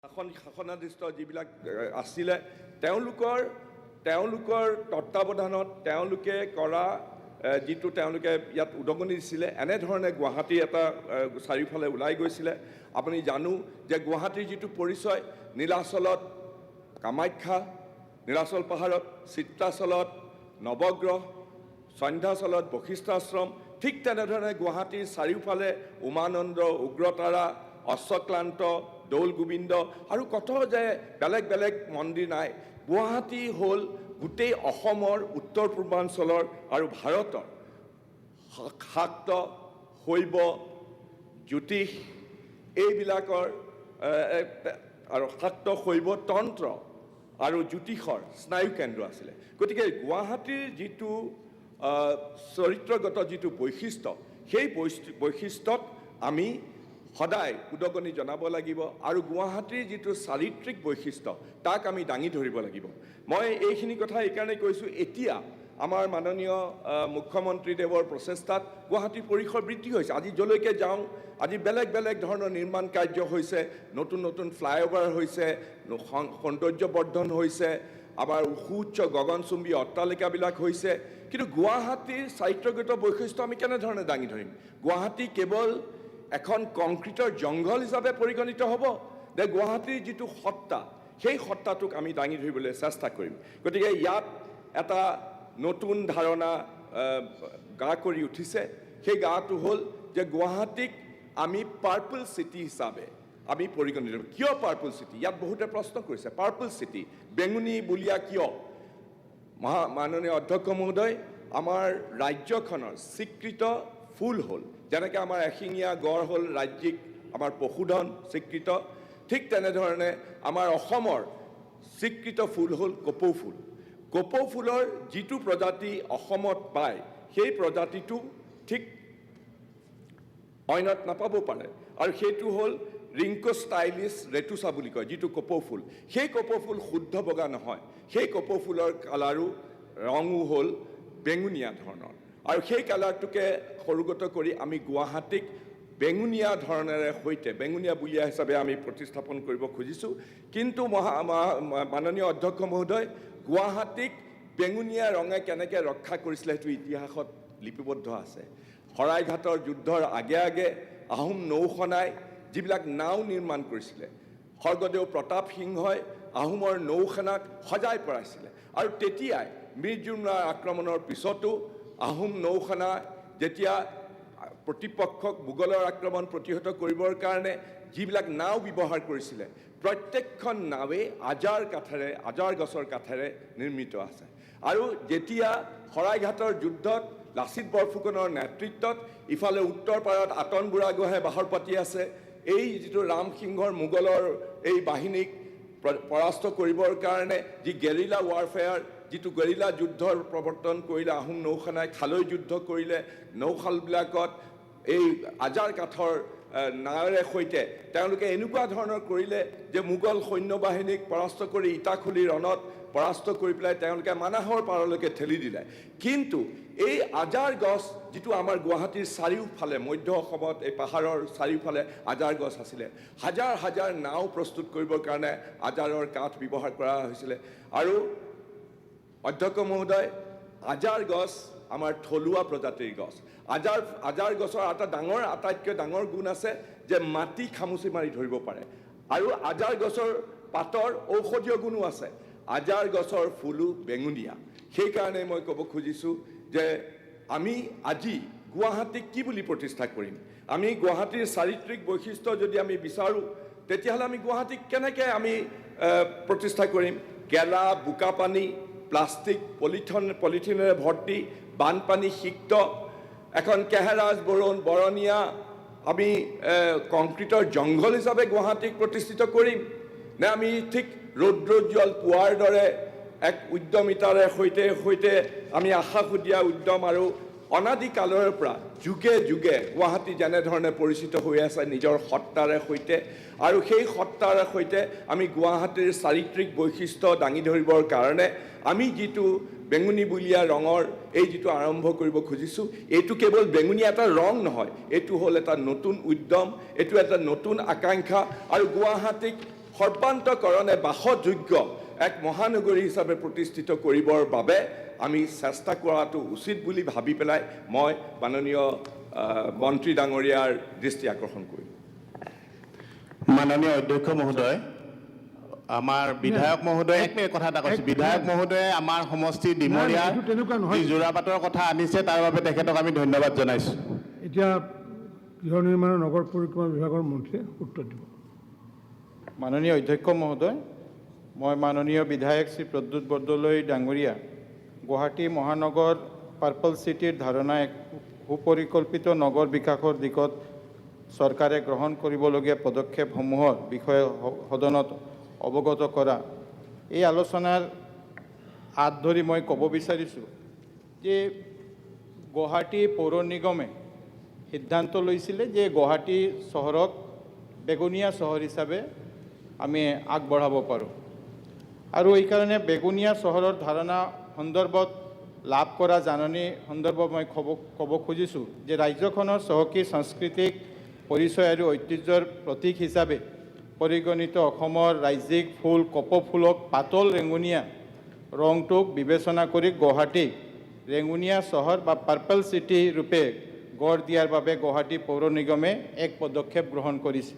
শাসনাধীষ্ঠ যিবিলাক আছিলে তেওঁলোকৰ তত্ত্বাৱধানত তেওঁলোকে কৰা যিটো তেওঁলোকে ইয়াত উদগনি দিছিলে এনেধৰণে গুৱাহাটী এটা চাৰিওফালে ওলাই গৈছিলে। আপুনি জানো যে গুৱাহাটীৰ যিটো পৰিচয় নীলাচলত কামাখ্যা, নীলাচল পাহাৰত চিত্ৰাচলত নৱগ্ৰহ, সন্ধ্যাচলত বশিষ্ঠাশ্ৰম, ঠিক তেনেধৰণে গুৱাহাটীৰ চাৰিওফালে উমানন্দ, উগ্ৰতাৰা, অশ্বক্লান্ত, দৌল গোবিন্দ আৰু কত যে বেলেগ বেলেগ মন্দিৰ নাই। গুৱাহাটী হ'ল গোটেই অসমৰ উত্তৰ পূৰ্বাঞ্চলৰ আৰু ভাৰতৰ শাক্ত, শৈৱ, জ্যোতিষ এইবিলাকৰ আৰু শাক্ত, শৈৱ, তন্ত্ৰ আৰু জ্যোতিষৰ স্নায়ু কেন্দ্ৰ আছিলে। গতিকে গুৱাহাটীৰ যিটো চৰিত্ৰগত যিটো বৈশিষ্ট্য, সেই বৈশিষ্ট্যত আমি সদায় উদগনি জনাব লাগিব আৰু গুৱাহাটীৰ যিটো চাৰিত্ৰিক বৈশিষ্ট্য তাক আমি দাঙি ধৰিব লাগিব। মই এইখিনি কথা এইকাৰণে কৈছোঁ, এতিয়া আমাৰ মাননীয় মুখ্যমন্ত্ৰীদেৱৰ প্ৰচেষ্টাত গুৱাহাটীৰ পৰিসৰ বৃদ্ধি হৈছে। আজি যলৈকে যাওঁ, আজি বেলেগ বেলেগ ধৰণৰ নিৰ্মাণ কাৰ্য হৈছে, নতুন নতুন ফ্লাইঅভাৰ হৈছে, সৌন্দৰ্যবৰ্ধন হৈছে, আমাৰ সুউচ্চ গগনচুম্বী অট্টালিকাবিলাক হৈছে। কিন্তু গুৱাহাটীৰ চাৰিত্ৰগত বৈশিষ্ট্য আমি কেনেধৰণে দাঙি ধৰিম? গুৱাহাটী কেৱল এখন কংক্ৰিটৰ জংঘল হিচাপে পৰিগণিত হ'ব নে গুৱাহাটীৰ যিটো সত্তা, সেই সত্তাটোক আমি দাঙি ধৰিবলৈ চেষ্টা কৰিম? গতিকে ইয়াত এটা নতুন ধাৰণা গা কৰি উঠিছে। সেই গাটো হ'ল যে গুৱাহাটীক আমি পাৰ্পল চিটি হিচাপে আমি পৰিগণিত। কিয় পাৰ্পল চিটি? ইয়াত বহুতে প্ৰশ্ন কৰিছে, পাৰ্পল চিটি বেঙুনী বুলীয়া কিয়? মাননীয় অধ্যক্ষ মহোদয়, আমাৰ ৰাজ্যখনৰ স্বীকৃত ফুল হ'ল, যেনেকৈ আমাৰ এশিঙীয়া গড় হ'ল ৰাজ্যিক আমাৰ পশুধন স্বীকৃত, ঠিক তেনেধৰণে আমাৰ অসমৰ স্বীকৃত ফুল হ'ল কপৌ ফুল। কপৌ ফুলৰ যিটো প্ৰজাতি অসমত পায়, সেই প্ৰজাতিটো ঠিক অন্যত নাপাব পাৰে, আৰু সেইটো হ'ল ৰিংকো ষ্টাইলিছ ৰেটুচা বুলি কয় যিটো কপৌ ফুল। সেই কপৌ ফুল শুদ্ধ বগা নহয়, সেই কপৌ ফুলৰ কালাৰো ৰঙো হ'ল বেঙুনীয়া ধৰণৰ, আৰু সেই কালাৰটোকে সৰুগত কৰি আমি গুৱাহাটীক বেঙুনীয়া ধৰণেৰে সৈতে বেঙুনীয়া বুলীয়া হিচাপে আমি প্ৰতিস্থাপন কৰিব খুজিছোঁ। কিন্তু মাননীয় অধ্যক্ষ মহোদয়, গুৱাহাটীক বেঙুনীয়া ৰঙে কেনেকৈ ৰক্ষা কৰিছিলে সেইটো ইতিহাসত লিপিবদ্ধ আছে। শৰাইঘাটৰ যুদ্ধৰ আগে আগে আহোম নৌসেনাই যিবিলাক নাও নিৰ্মাণ কৰিছিলে, স্বৰ্গদেউ প্ৰতাপ সিংহই আহোমৰ নৌসেনাক সজাই পৰাইছিলে, আৰু তেতিয়াই মিৰ্জুমলাৰ আক্ৰমণৰ পিছতো আহোম নৌসেনা যেতিয়া প্ৰতিপক্ষক মোগলৰ আক্ৰমণ প্ৰতিহত কৰিবৰ কাৰণে যিবিলাক নাও ব্যৱহাৰ কৰিছিলে, প্ৰত্যেকখন নাৱেই আজাৰ গছৰ কাঠেৰে নিৰ্মিত আছে। আৰু যেতিয়া শৰাইঘাটৰ যুদ্ধত লাচিত বৰফুকনৰ নেতৃত্বত ইফালে উত্তৰ পাৰত আটন বুঢ়াগোহাঁই বাহৰ পাতি আছে, এই যিটো ৰামসিংহৰ মোগলৰ এই বাহিনীক পৰাস্ত কৰিবৰ কাৰণে যি গেৰিলা ৱাৰফেয়াৰ, যিটো গেৰিলা যুদ্ধৰ প্ৰৱৰ্তন কৰিলে আহোম নৌসেনাই, খালৈ যুদ্ধ কৰিলে, নৌখালবিলাকত এই আজাৰ কাঠৰ নাৱেৰে সৈতে তেওঁলোকে এনেকুৱা ধৰণৰ কৰিলে যে মোগল সৈন্যবাহিনীক পৰাস্ত কৰি ইটাখুলি ৰণত পৰাস্ত কৰি পেলাই তেওঁলোকে মানাহৰ পাৰলৈকে ঠেলি দিলে। কিন্তু এই আজাৰ গছ যিটো আমাৰ গুৱাহাটীৰ চাৰিওফালে, মধ্য অসমত এই পাহাৰৰ চাৰিওফালে আজাৰ গছ আছিলে, হাজাৰ হাজাৰ নাও প্ৰস্তুত কৰিবৰ কাৰণে আজাৰৰ কাঠ ব্যৱহাৰ কৰা হৈছিলে। আৰু অধ্যক্ষ মহোদয়, আজাৰ গছ আমাৰ থলুৱা প্ৰজাতিৰ গছ। আজাৰ গছৰ আটাইতকৈ ডাঙৰ গুণ আছে যে মাটি খামুচি মাৰি ধৰিব পাৰে, আৰু আজাৰ গছৰ পাতৰ ঔষধীয় গুণো আছে। আজাৰ গছৰ ফুলো বেঙুনীয়া। সেইকাৰণে মই ক'ব খুজিছোঁ যে আমি আজি গুৱাহাটীক কি বুলি প্ৰতিষ্ঠা কৰিম? আমি গুৱাহাটীৰ চাৰিত্ৰিক বৈশিষ্ট্য যদি আমি বিচাৰোঁ, তেতিয়াহ'লে আমি গুৱাহাটীক কেনেকৈ আমি প্ৰতিষ্ঠা কৰিম? গেলা বোকাপানী, প্লাষ্টিক পলিথিনেৰে ভৰ্তি, বানপানী সিক্ত এখন কেহেৰাজ বৰণীয়া আমি কংক্ৰিটৰ জংঘল হিচাপে গুৱাহাটীক প্ৰতিষ্ঠিত কৰিম, নে আমি ঠিক ৰৌদ্ৰোজ্জ্বল পুৱাৰ দৰে এক উদ্যমিতাৰে সৈতে আমি আশাসুদীয়া উদ্যম আৰু অনাদিকালৰে পৰা যুগে যুগে গুৱাহাটী যেনেধৰণে পৰিচিত হৈ আছে নিজৰ সত্তাৰে সৈতে, আৰু সেই সত্তাৰে সৈতে আমি গুৱাহাটীৰ চাৰিত্ৰিক বৈশিষ্ট্য দাঙি ধৰিবৰ কাৰণে আমি যিটো বেঙুনী বুলীয়া ৰঙৰ এই যিটো আৰম্ভ কৰিব খুজিছোঁ, এইটো কেৱল বেঙুনীয়া এটা ৰং নহয়, এইটো হ'ল এটা নতুন উদ্যম, এইটো এটা নতুন আকাংক্ষা, আৰু গুৱাহাটীক সৰ্বান্তকৰণে বাসযোগ্য এক মহানগৰী হিচাপে প্ৰতিষ্ঠিত কৰিবৰ বাবে আমি চেষ্টা কৰাটো উচিত বুলি ভাবি পেলাই মই মাননীয় মন্ত্ৰী ডাঙৰীয়াৰ দৃষ্টি আকৰ্ষণ কৰিলোঁ। মাননীয় অধ্যক্ষ মহোদয়, আমাৰ বিধায়ক মহোদয় এক কথা এটা কৈছে, বিধায়ক মহোদয়ে আমাৰ সমষ্টি ডিমৰীয়াৰ যি যোৰাবাটৰ কথা আনিছে তাৰ বাবে তেখেতক আমি ধন্যবাদ জনাইছোঁ। এতিয়া গৃহ নিৰ্মাণ নগৰ পৰিক্ৰমা বিভাগৰ মন্ত্ৰীয়ে উত্তৰ দিব। মাননীয় অধ্যক্ষ মহোদয়, মই মাননীয় বিধায়ক শ্ৰী প্ৰদ্যুৎ বৰদলৈ ডাঙৰীয়া গুৱাহাটী মহানগৰ পাৰ্পল চিটিৰ ধাৰণা এক সুপৰিকল্পিত নগৰ বিকাশৰ দিশত চৰকাৰে গ্ৰহণ কৰিবলগীয়া পদক্ষেপসমূহৰ বিষয়ে সদনত অৱগত কৰা। এই আলোচনাৰ হাত ধৰি মই ক'ব বিচাৰিছোঁ যে গুৱাহাটী পৌৰ নিগমে সিদ্ধান্ত লৈছিলে যে গুৱাহাটী চহৰক বেগুনীয়া চহৰ হিচাপে আমি আগবঢ়াব পাৰোঁ আৰু এইকাৰণে বেগুনীয়া চহৰৰ ধাৰণা সন্দৰ্ভত লাভ কৰা জাননী সন্দৰ্ভত মই ক'ব খুজিছোঁ যে ৰাজ্যখনৰ চহকী সাংস্কৃতিক পৰিচয় আৰু ঐতিহ্যৰ প্ৰতীক হিচাপে পৰিগণিত অসমৰ ৰাজ্যিক ফুল কপৌফুলক পাতল ৰেঙুনীয়া ৰংটোক বিবেচনা কৰি গুৱাহাটীক ৰেঙুনীয়া চহৰ বা পাৰ্পল চিটি ৰূপে গঢ় দিয়াৰ বাবে গুৱাহাটী পৌৰ নিগমে এক পদক্ষেপ গ্ৰহণ কৰিছে।